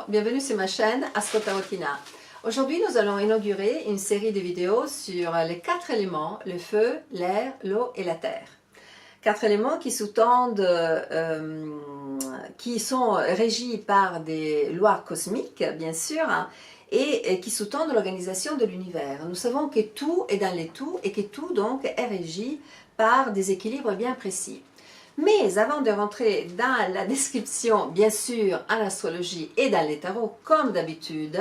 bienvenue sur ma chaîne Astro Tarotina. Aujourd'hui, nous allons inaugurer une série de vidéos sur les 4 éléments, le feu, l'air, l'eau et la terre. 4 éléments qui sous-tendent, qui sont régis par des lois cosmiques, bien sûr, hein, et qui sous-tendent l'organisation de l'univers. Nous savons que tout est dans les tout et que tout donc est régi par des équilibres bien précis. Mais avant de rentrer dans la description, bien sûr, en astrologie et dans les tarots, comme d'habitude,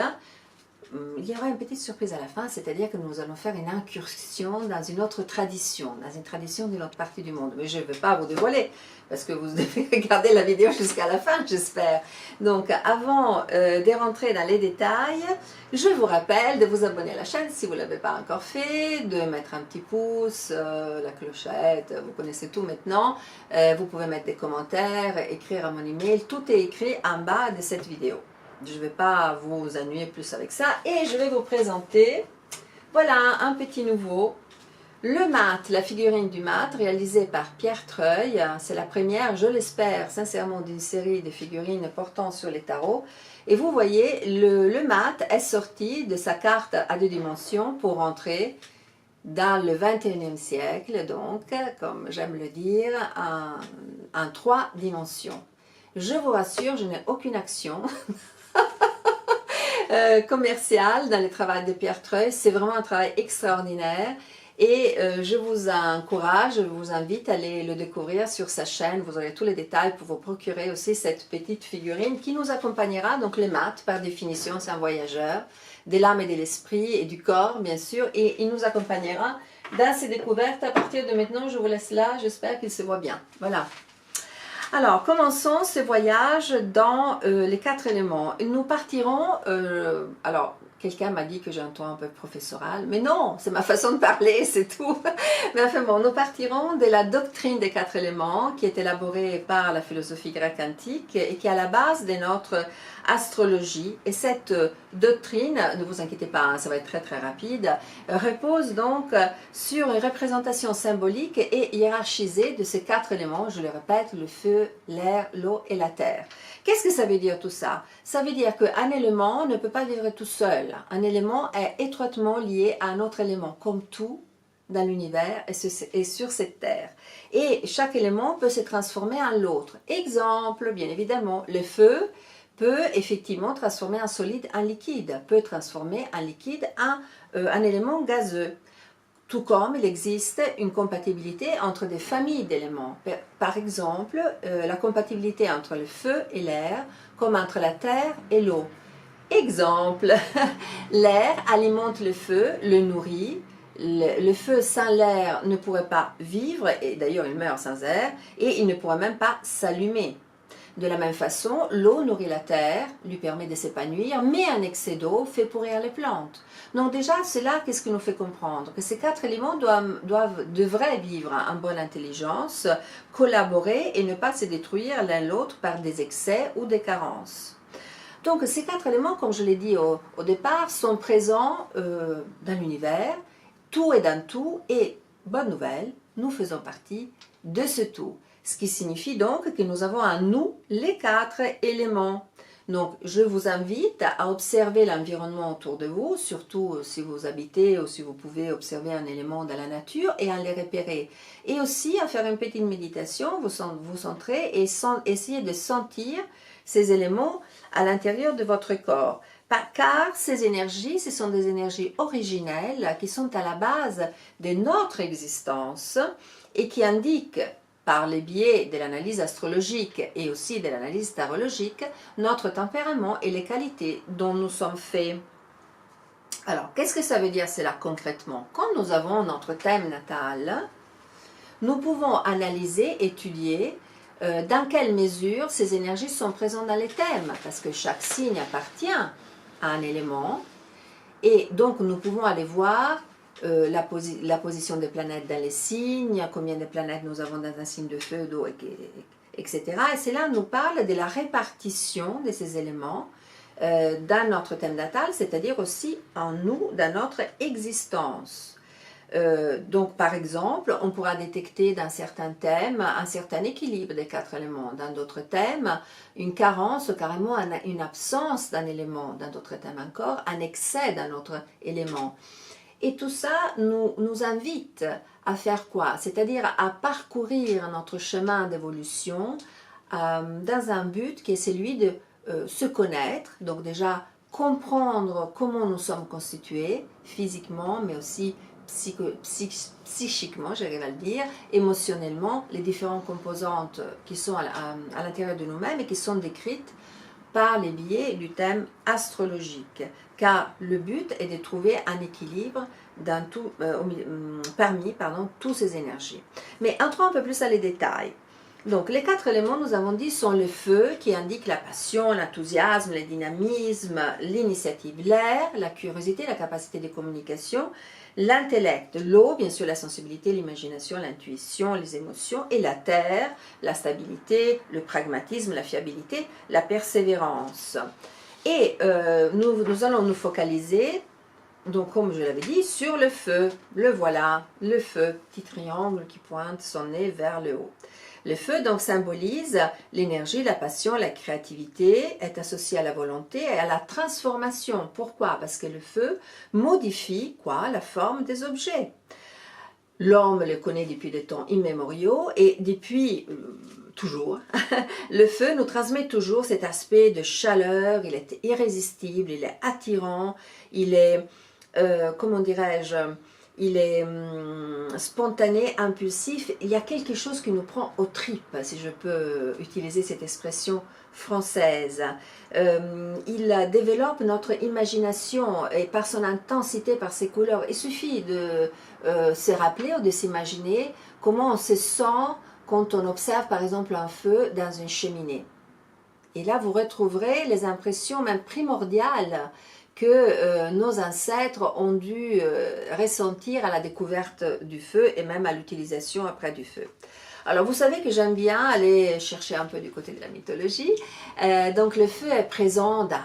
il y aura une petite surprise à la fin, c'est-à-dire que nous allons faire une incursion dans une autre tradition, dans une tradition d'une autre partie du monde. Mais je ne vais pas vous dévoiler, parce que vous devez regarder la vidéo jusqu'à la fin, j'espère. Donc, avant de rentrer dans les détails, je vous rappelle de vous abonner à la chaîne si vous ne l'avez pas encore fait, de mettre un petit pouce, la clochette, vous connaissez tout maintenant. Vous pouvez mettre des commentaires, écrire à mon email, tout est écrit en bas de cette vidéo. Je ne vais pas vous ennuyer plus avec ça et je vais vous présenter, voilà, un petit nouveau, le mat, la figurine du mat réalisée par Pierre Treuil. C'est la première, je l'espère sincèrement, d'une série de figurines portant sur les tarots. Et vous voyez, le mat est sorti de sa carte à 2 dimensions pour entrer dans le 21e siècle, donc, comme j'aime le dire, en 3 dimensions. Je vous rassure, je n'ai aucune action commercial dans le travail de Pierre Treuil. C'est vraiment un travail extraordinaire et je vous encourage, je vous invite à aller le découvrir sur sa chaîne. Vous aurez tous les détails pour vous procurer aussi cette petite figurine qui nous accompagnera. Donc les maths, par définition, c'est un voyageur de l'âme et de l'esprit et du corps, bien sûr, et il nous accompagnera dans ses découvertes. À partir de maintenant, je vous laisse là, j'espère qu'il se voit bien. Voilà. Alors, commençons ce voyage dans les 4 éléments. Nous partirons, alors, quelqu'un m'a dit que j'ai un ton un peu professoral, mais non, c'est ma façon de parler, c'est tout. Mais enfin bon, nous partirons de la doctrine des 4 éléments qui est élaborée par la philosophie grecque antique et qui est à la base de notre astrologie. Et cette doctrine, ne vous inquiétez pas, hein, ça va être très très rapide, repose donc sur une représentation symbolique et hiérarchisée de ces 4 éléments, je le répète, le feu, l'air, l'eau et la terre. Qu'est-ce que ça veut dire tout ça? Ça veut dire qu'un élément ne peut pas vivre tout seul. Un élément est étroitement lié à un autre élément, comme tout dans l'univers et sur cette terre. Et chaque élément peut se transformer en l'autre. Exemple, bien évidemment, le feu peut effectivement transformer un solide en liquide, peut transformer un liquide en un élément gazeux. Tout comme il existe une compatibilité entre des familles d'éléments. Par exemple, la compatibilité entre le feu et l'air, comme entre la terre et l'eau. Exemple, l'air alimente le feu, le nourrit. Le feu sans l'air ne pourrait pas vivre, et d'ailleurs il meurt sans air, et il ne pourrait même pas s'allumer. De la même façon, l'eau nourrit la terre, lui permet de s'épanouir, mais un excès d'eau fait pourrir les plantes. Donc déjà, c'est là qu'est-ce qui nous fait comprendre que ces 4 éléments devraient vivre en bonne intelligence, collaborer et ne pas se détruire l'un l'autre par des excès ou des carences. Donc ces 4 éléments, comme je l'ai dit au départ, sont présents dans l'univers, tout est dans tout et, bonne nouvelle, nous faisons partie de ce tout. Ce qui signifie donc que nous avons en nous les 4 éléments. Donc, je vous invite à observer l'environnement autour de vous, surtout si vous habitez ou si vous pouvez observer un élément dans la nature et à les repérer. Et aussi à faire une petite méditation, vous centrer et essayer de sentir ces éléments à l'intérieur de votre corps. Car ces énergies, ce sont des énergies originelles qui sont à la base de notre existence et qui indiquent par les biais de l'analyse astrologique et aussi de l'analyse tarologique, notre tempérament et les qualités dont nous sommes faits. Alors, qu'est-ce que ça veut dire cela concrètement? Quand nous avons notre thème natal, nous pouvons analyser, étudier dans quelle mesure ces énergies sont présentes dans les thèmes, parce que chaque signe appartient à un élément, et donc nous pouvons aller voir la position des planètes dans les signes, combien de planètes nous avons dans un signe de feu, d'eau, etc. Et c'est là nous parle de la répartition de ces éléments dans notre thème natal, c'est-à-dire aussi en nous, dans notre existence. Donc par exemple, on pourra détecter dans certains thèmes un certain équilibre des 4 éléments, dans d'autres thèmes une carence, carrément une absence d'un élément, dans d'autres thèmes encore un excès d'un autre élément. Et tout ça nous invite à faire quoi? C'est-à-dire à parcourir notre chemin d'évolution dans un but qui est celui de se connaître, donc déjà comprendre comment nous sommes constitués physiquement, mais aussi psychiquement, j'arrive à le dire, émotionnellement, les différentes composantes qui sont à l'intérieur de nous-mêmes et qui sont décrites par les biais du thème astrologique, car le but est de trouver un équilibre dans parmi toutes ces énergies. Mais entrons un peu plus dans les détails. Donc les 4 éléments, nous avons dit, sont le feu qui indique la passion, l'enthousiasme, le dynamisme, l'initiative, l'air, la curiosité, la capacité de communication, l'intellect, l'eau, bien sûr la sensibilité, l'imagination, l'intuition, les émotions, et la terre, la stabilité, le pragmatisme, la fiabilité, la persévérance. Et nous allons nous focaliser, donc comme je l'avais dit, sur le feu. Le voilà, le feu, petit triangle qui pointe son nez vers le haut. Le feu donc symbolise l'énergie, la passion, la créativité, est associé à la volonté et à la transformation. Pourquoi? Parce que le feu modifie quoi? La forme des objets. L'homme le connaît depuis des temps immémoriaux et depuis toujours, le feu nous transmet toujours cet aspect de chaleur, il est irrésistible, il est attirant, il est, comment dirais-je, il est spontané, impulsif, il y a quelque chose qui nous prend aux tripes, si je peux utiliser cette expression française. Il développe notre imagination et par son intensité, par ses couleurs, il suffit de se rappeler ou de s'imaginer comment on se sent quand on observe par exemple un feu dans une cheminée. Et là vous retrouverez les impressions même primordiales que nos ancêtres ont dû ressentir à la découverte du feu et même à l'utilisation après du feu. Alors vous savez que j'aime bien aller chercher un peu du côté de la mythologie, donc le feu est présent dans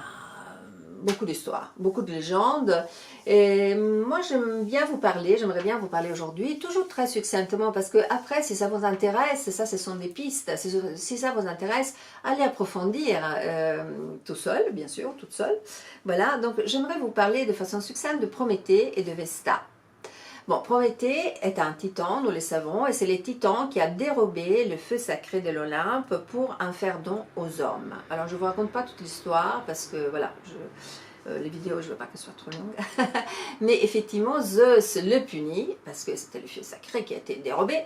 beaucoup d'histoires, beaucoup de légendes, et moi j'aimerais bien vous parler aujourd'hui, toujours très succinctement, parce que après si ça vous intéresse, ça ce sont des pistes, si ça vous intéresse, allez approfondir tout seul, bien sûr, toute seule. Voilà, donc j'aimerais vous parler de façon succincte de Prométhée et de Vesta. Bon, Prométhée est un titan, nous le savons, et c'est le titan qui a dérobé le feu sacré de l'Olympe pour en faire don aux hommes. Alors, je ne vous raconte pas toute l'histoire, parce que, voilà, les vidéos, je ne veux pas qu'elles soient trop longues. Mais effectivement, Zeus le punit, parce que c'était le feu sacré qui a été dérobé,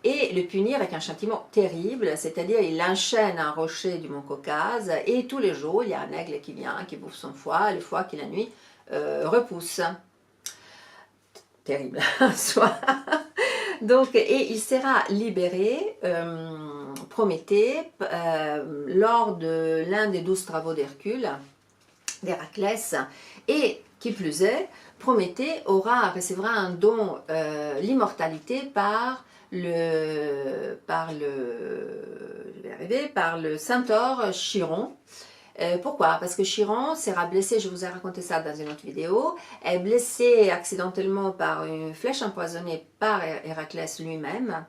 et le punit avec un châtiment terrible, c'est-à-dire il enchaîne un rocher du mont Caucase, et tous les jours, il y a un aigle qui vient, qui bouffe son foie, le foie qui la nuit repousse. Terrible en soi. Donc, et il sera libéré, Prométhée, lors de l'un des 12 travaux d'Hercule, d'Héraclès, et qui plus est, Prométhée recevra un don, l'immortalité par le centaure Chiron. Pourquoi? Parce que Chiron sera blessé, je vous ai raconté ça dans une autre vidéo, est blessé accidentellement par une flèche empoisonnée par Héraclès lui-même,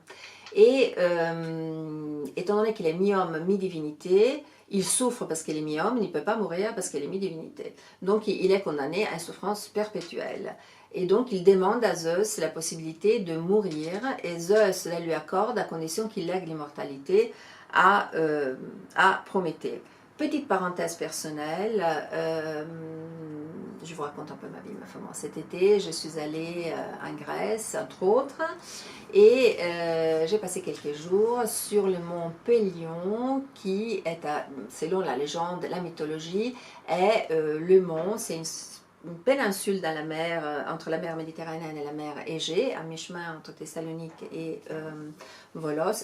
et étant donné qu'il est mi-homme, mi-divinité, il souffre parce qu'il est mi-homme, il ne peut pas mourir parce qu'il est mi-divinité. Donc il est condamné à une souffrance perpétuelle. Et donc il demande à Zeus la possibilité de mourir, et Zeus la lui accorde à condition qu'il lègue l'immortalité à Prométhée. Petite parenthèse personnelle, je vous raconte un peu ma vie. Cet été, je suis allée en Grèce, entre autres, et j'ai passé quelques jours sur le mont Pélion, qui est, selon la légende, la mythologie, est le mont, c'est une péninsule dans la mer, entre la mer Méditerranéenne et la mer Égée, à mi-chemin entre Thessalonique et Volos,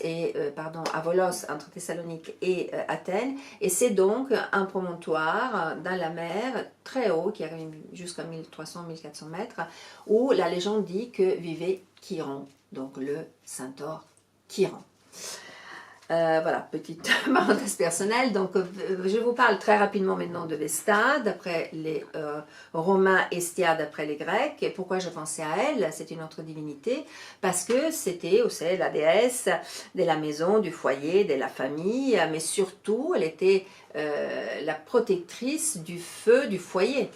à Volos, entre Thessalonique et Athènes, et c'est donc un promontoire dans la mer très haut, qui arrive jusqu'à 1300-1400 mètres, où la légende dit que vivait Chiron, donc le centaure Chiron. Voilà, petite parenthèse personnelle. Donc, je vous parle très rapidement maintenant de Vesta, d'après les Romains, Hestia, d'après les Grecs. Et pourquoi je pensais à elle? C'est une autre divinité, parce que c'était aussi la déesse de la maison, du foyer, de la famille, mais surtout, elle était la protectrice du feu du foyer.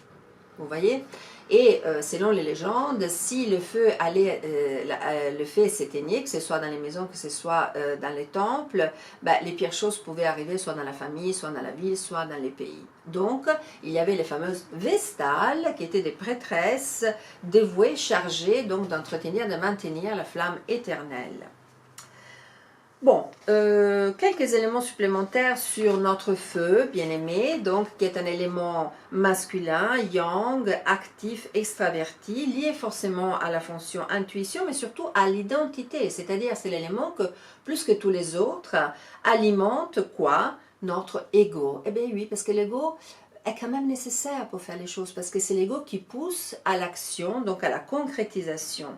Vous voyez? Et selon les légendes, si le feu le feu s'éteignait, que ce soit dans les maisons, que ce soit dans les temples, les pires choses pouvaient arriver soit dans la famille, soit dans la ville, soit dans les pays. Donc, il y avait les fameuses Vestales, qui étaient des prêtresses dévouées, chargées donc d'entretenir, de maintenir la flamme éternelle. Bon, quelques éléments supplémentaires sur notre feu, bien-aimé, donc qui est un élément masculin, yang, actif, extraverti, lié forcément à la fonction intuition, mais surtout à l'identité, c'est-à-dire c'est l'élément que, plus que tous les autres, alimente quoi? Notre ego. Eh bien oui, parce que l'ego est quand même nécessaire pour faire les choses, parce que c'est l'ego qui pousse à l'action, donc à la concrétisation.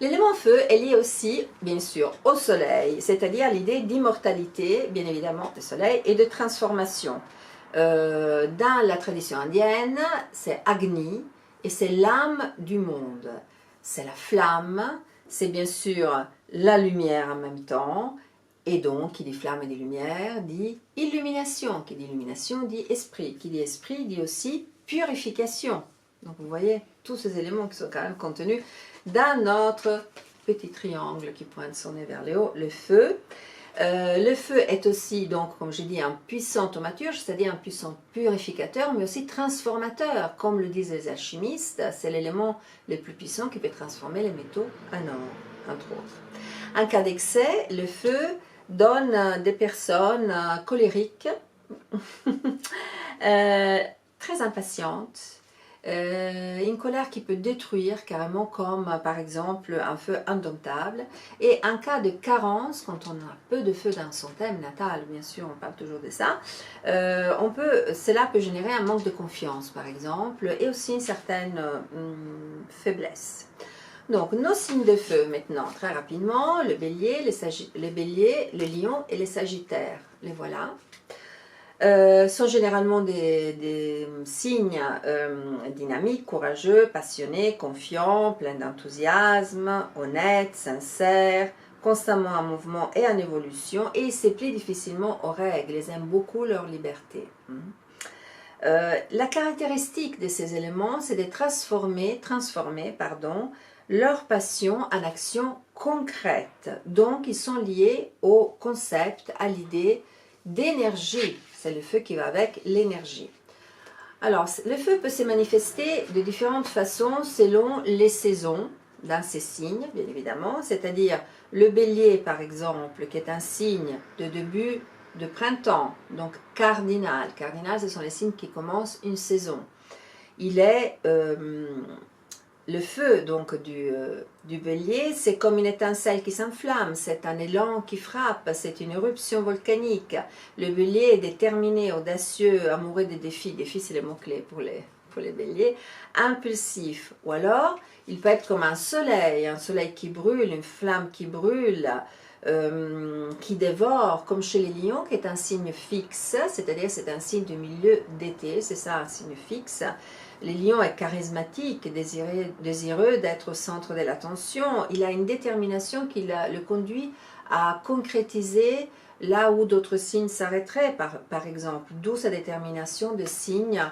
L'élément feu est lié aussi, bien sûr, au soleil, c'est-à-dire l'idée d'immortalité, bien évidemment, du soleil, et de transformation. Dans la tradition indienne, c'est Agni, et c'est l'âme du monde. C'est la flamme, c'est bien sûr la lumière en même temps, et donc, qui dit flamme et dit lumière, dit illumination, qui dit illumination dit esprit, qui dit esprit dit aussi purification. Donc vous voyez, tous ces éléments qui sont quand même contenus dans notre petit triangle qui pointe son nez vers le haut, le feu. Le feu est aussi, donc, comme je dis, un puissant thaumaturge, c'est-à-dire un puissant purificateur, mais aussi transformateur. Comme le disent les alchimistes, c'est l'élément le plus puissant qui peut transformer les métaux en or, entre autres. En cas d'excès, le feu donne des personnes colériques, très impatientes, une colère qui peut détruire carrément, comme par exemple un feu indomptable. Et en cas de carence, quand on a peu de feu dans son thème natal, bien sûr on parle toujours de ça, cela peut générer un manque de confiance par exemple, et aussi une certaine faiblesse. Donc nos signes de feu maintenant, très rapidement, le bélier, le lion et les sagittaires, les voilà. Sont généralement des signes dynamiques, courageux, passionnés, confiants, pleins d'enthousiasme, honnêtes, sincères, constamment en mouvement et en évolution, et ils se plient difficilement aux règles, ils aiment beaucoup leur liberté. La caractéristique de ces éléments, c'est de transformer leur passion en action concrète. Donc, ils sont liés au concept, à l'idée d'énergie. C'est le feu qui va avec l'énergie. Alors, le feu peut se manifester de différentes façons selon les saisons, dans ces signes, bien évidemment. C'est-à-dire le bélier, par exemple, qui est un signe de début de printemps, donc cardinal. Cardinal, ce sont les signes qui commencent une saison. Il est... le feu donc du bélier, c'est comme une étincelle qui s'enflamme, c'est un élan qui frappe, c'est une éruption volcanique. Le bélier est déterminé, audacieux, amoureux des défis. Défis, c'est les mots-clés pour les béliers. Impulsif, ou alors il peut être comme un soleil qui brûle, une flamme qui brûle, qui dévore, comme chez les lions, qui est un signe fixe, c'est-à-dire c'est un signe du milieu d'été, c'est ça un signe fixe. Les lions est charismatique, désireux d'être au centre de l'attention. Il a une détermination qui le conduit à concrétiser là où d'autres signes s'arrêteraient, par exemple. D'où sa détermination de signes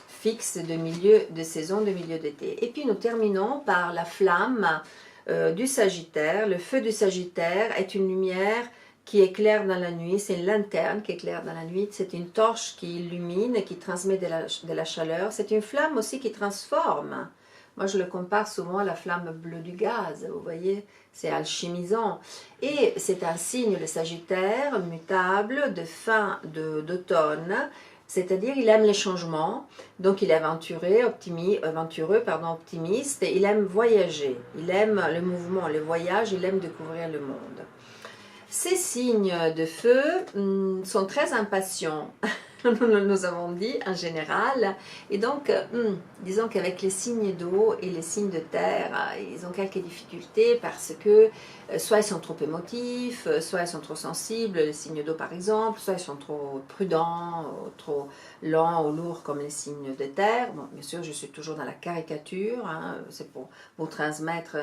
fixes de saison, de milieu d'été. Et puis nous terminons par la flamme du Sagittaire. Le feu du Sagittaire est une lumière qui éclaire dans la nuit, c'est une lanterne qui éclaire dans la nuit, c'est une torche qui illumine et qui transmet de la chaleur, c'est une flamme aussi qui transforme. Moi je le compare souvent à la flamme bleue du gaz, vous voyez, c'est alchimisant. Et c'est un signe, le Sagittaire, mutable, de fin d'automne, c'est-à-dire il aime les changements, donc il est aventureux, optimiste, et il aime voyager, il aime le mouvement, le voyage, il aime découvrir le monde. Ces signes de feu sont très impatients. nous avons dit en général. Et donc, disons qu'avec les signes d'eau et les signes de terre, ils ont quelques difficultés parce que soit ils sont trop émotifs, soit ils sont trop sensibles, les signes d'eau par exemple, soit ils sont trop prudents, trop lents ou lourds comme les signes de terre. Bon, bien sûr, je suis toujours dans la caricature, hein, c'est pour vous transmettre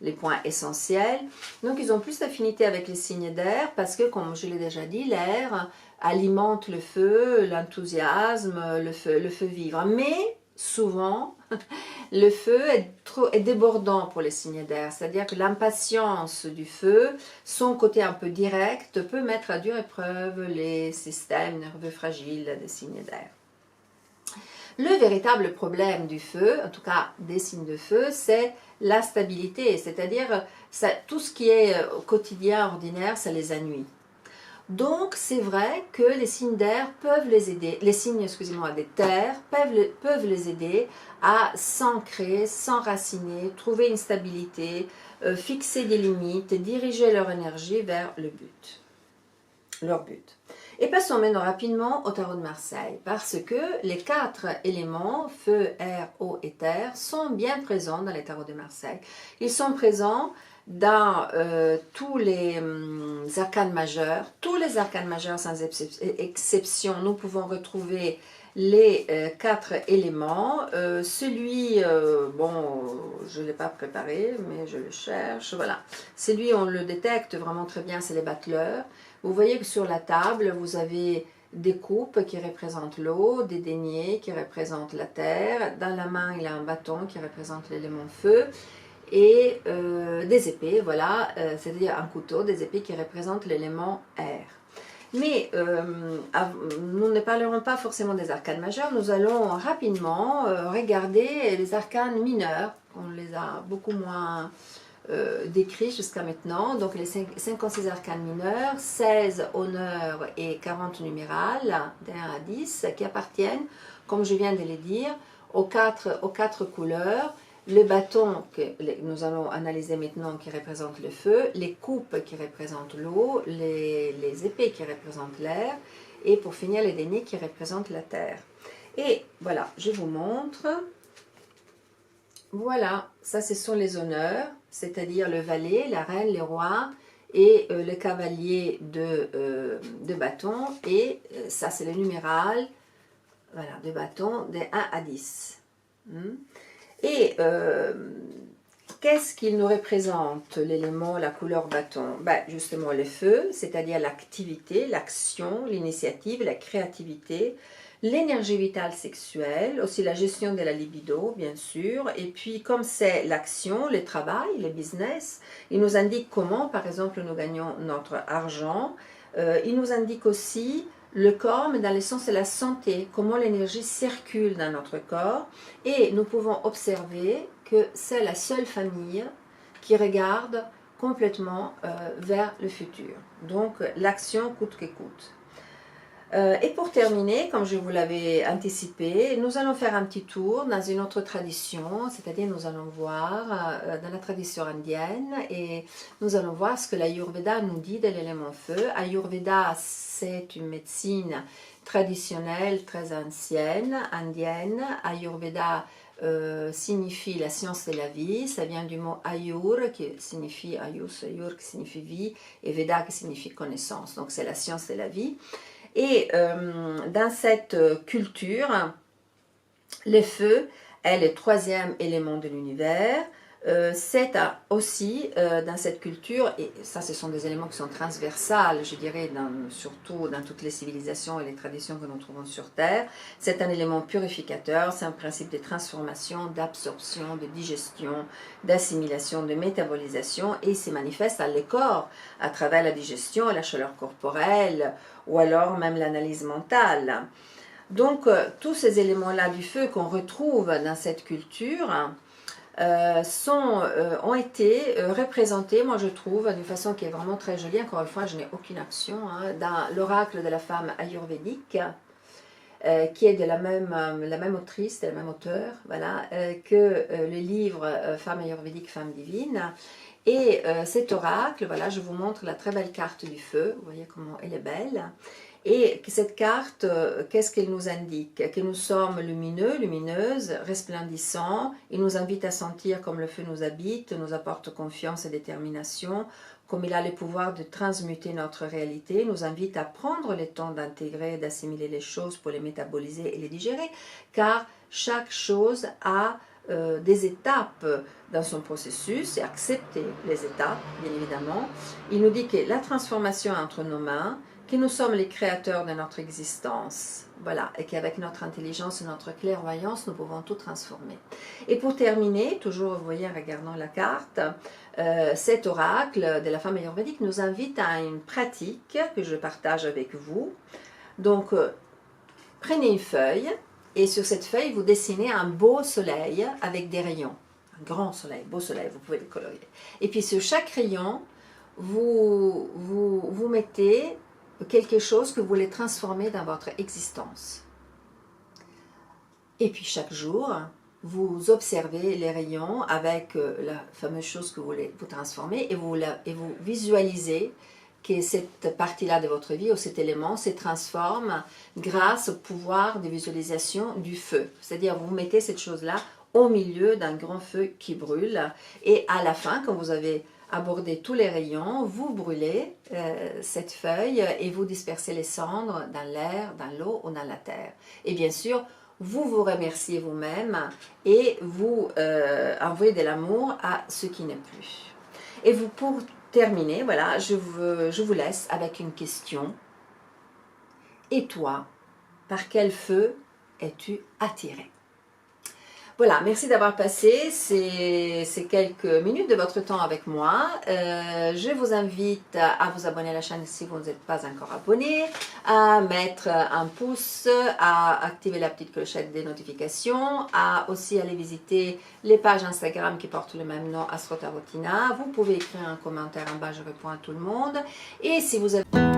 les points essentiels. Donc, ils ont plus d'affinité avec les signes d'air parce que, comme je l'ai déjà dit, l'air alimente le feu, l'enthousiasme, le feu vivre. Mais souvent, le feu est débordant pour les signes d'air, c'est-à-dire que l'impatience du feu, son côté un peu direct, peut mettre à dure épreuve les systèmes nerveux fragiles des signes d'air. Le véritable problème du feu, en tout cas des signes de feu, c'est la stabilité, c'est-à-dire tout ce qui est quotidien, ordinaire, ça les ennuie. Donc, c'est vrai que les signes d'air peuvent les aider, les signes, excusez-moi, des terres peuvent les aider à s'ancrer, s'enraciner, trouver une stabilité, fixer des limites, diriger leur énergie vers leur but. Et passons maintenant rapidement au tarot de Marseille, parce que les 4 éléments, feu, air, eau et terre, sont bien présents dans les tarots de Marseille. Ils sont présents dans tous les arcanes majeurs. Tous les arcanes majeurs, sans exception, nous pouvons retrouver les 4 éléments. Bon, je ne l'ai pas préparé, mais je le cherche. Voilà. Celui, on le détecte vraiment très bien, c'est les battleurs. Vous voyez que sur la table, vous avez des coupes qui représentent l'eau, des deniers qui représentent la terre. Dans la main, il a un bâton qui représente l'élément feu et des épées, voilà, c'est-à-dire un couteau, des épées qui représentent l'élément air. Mais nous ne parlerons pas forcément des arcanes majeures, nous allons rapidement regarder les arcanes mineurs. On les a beaucoup moins décrits jusqu'à maintenant. Donc les 56 arcanes mineurs, 16 honneurs et 40 numérales, de 1 à 10, qui appartiennent, comme je viens de le dire, aux quatre couleurs. Le bâton que nous allons analyser maintenant qui représente le feu, les coupes qui représentent l'eau, les épées qui représentent l'air et pour finir les deniers qui représentent la terre. Et voilà, je vous montre. Voilà, ça ce sont les honneurs, c'est-à-dire le valet, la reine, les rois et le cavalier de bâton. Et ça c'est le numéral, voilà, de bâton de 1 à 10. Et qu'est-ce qu'il nous représente, l'élément, la couleur bâton? Ben, justement le feu, c'est-à-dire l'activité, l'action, l'initiative, la créativité, l'énergie vitale sexuelle, aussi la gestion de la libido, bien sûr. Et puis, comme c'est l'action, le travail, le business, il nous indique comment, par exemple, nous gagnons notre argent. Il nous indique aussi le corps, mais dans le sens de la santé, comment l'énergie circule dans notre corps. Et nous pouvons observer que c'est la seule famille qui regarde complètement vers le futur. Donc, l'action coûte que coûte. Et pour terminer, comme je vous l'avais anticipé, nous allons faire un petit tour dans une autre tradition, c'est-à-dire nous allons voir dans la tradition indienne et nous allons voir ce que l'Ayurveda nous dit de l'élément feu. Ayurveda, c'est une médecine traditionnelle très ancienne, indienne. Ayurveda signifie la science de la vie, ça vient du mot Ayur qui signifie Ayus, Ayur qui signifie vie et Veda qui signifie connaissance, donc c'est la science de la vie. Et dans cette culture, le feu est le 3e élément de l'univers. C'est aussi dans cette culture, et ça ce sont des éléments qui sont transversales, je dirais, surtout dans toutes les civilisations et les traditions que nous trouvons sur Terre. C'est un élément purificateur, c'est un principe de transformation, d'absorption, de digestion, d'assimilation, de métabolisation, et il se manifeste dans le corps à travers la digestion, la chaleur corporelle, ou alors même l'analyse mentale. Donc tous ces éléments-là du feu qu'on retrouve dans cette culture ont été représentés, moi je trouve, d'une façon qui est vraiment très jolie. Encore une fois, je n'ai aucune action, dans l'oracle de la femme ayurvédique, qui est de la même autrice, de la même auteure, voilà, que le livre Femme ayurvédique, femme divine. Et cet oracle, voilà, je vous montre la très belle carte du feu, vous voyez comment elle est belle. Et cette carte, qu'est-ce qu'elle nous indique? Que nous sommes lumineux, lumineuses, resplendissants. Il nous invite à sentir comme le feu nous habite, nous apporte confiance et détermination, comme il a le pouvoir de transmuter notre réalité, nous invite à prendre le temps d'intégrer, d'assimiler les choses pour les métaboliser et les digérer, car chaque chose a des étapes dans son processus et accepter les étapes, bien évidemment. Il nous dit que la transformation est entre nos mains, que nous sommes les créateurs de notre existence, voilà, et qu'avec notre intelligence et notre clairvoyance, nous pouvons tout transformer. Et pour terminer, toujours vous voyez en regardant la carte, cet oracle de la femme ayurvédique nous invite à une pratique que je partage avec vous. Donc, prenez une feuille et sur cette feuille, vous dessinez un beau soleil avec des rayons. Un grand soleil, beau soleil, vous pouvez le colorier. Et puis sur chaque rayon, vous mettez quelque chose que vous voulez transformer dans votre existence. Et puis chaque jour, vous observez les rayons avec la fameuse chose que vous voulez vous transformer et vous visualisez que cette partie-là de votre vie ou cet élément se transforme grâce au pouvoir de visualisation du feu. C'est-à-dire vous mettez cette chose-là au milieu d'un grand feu qui brûle et à la fin, quand vous avez abordé tous les rayons, vous brûlez cette feuille et vous dispersez les cendres dans l'air, dans l'eau ou dans la terre. Et bien sûr, vous vous remerciez vous-même et vous envoyez de l'amour à ce qui n'est plus. Et vous, pour terminer, voilà, je vous laisse avec une question. Et toi, par quel feu es-tu attiré? Voilà, merci d'avoir passé ces quelques minutes de votre temps avec moi. Je vous invite à vous abonner à la chaîne si vous n'êtes pas encore abonné, à mettre un pouce, à activer la petite clochette des notifications, à aussi aller visiter les pages Instagram qui portent le même nom, Astro Tarotina. Vous pouvez écrire un commentaire en bas, je réponds à tout le monde. Et si vous avez...